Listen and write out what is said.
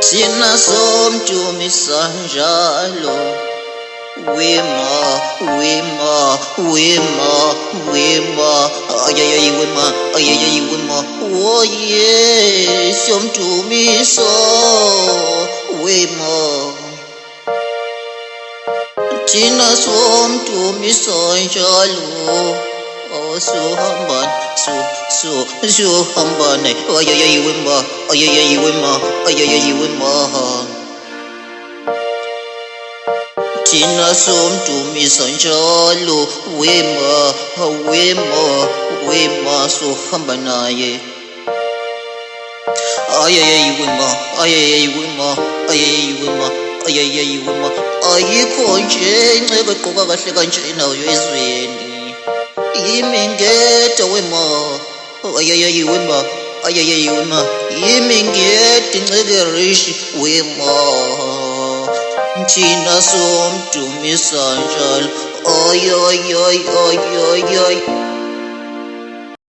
thina somdumisa njalo. Wema, wema, wema, wema, ayayay wema, ayayay wema, oh yeah, somdumisa, wema. Thina somdumisa njalo, suhambane, ayayay wema, ayayay wema, ayayay wema. Thina somdumisa njalo, wema, wema, wema, sohamba naye. Ayayay wema, ayayay wema, ayayay wema, ayayay wema. Ayikho nje inceba egqoka kahle kanje nayo ezweni, yimi ngedwa wema, ayayay wema, ayayay wema, yimi ngedwa inceba erishi wema. Thina somdumisa njalo, ay ay ay ay ay ay.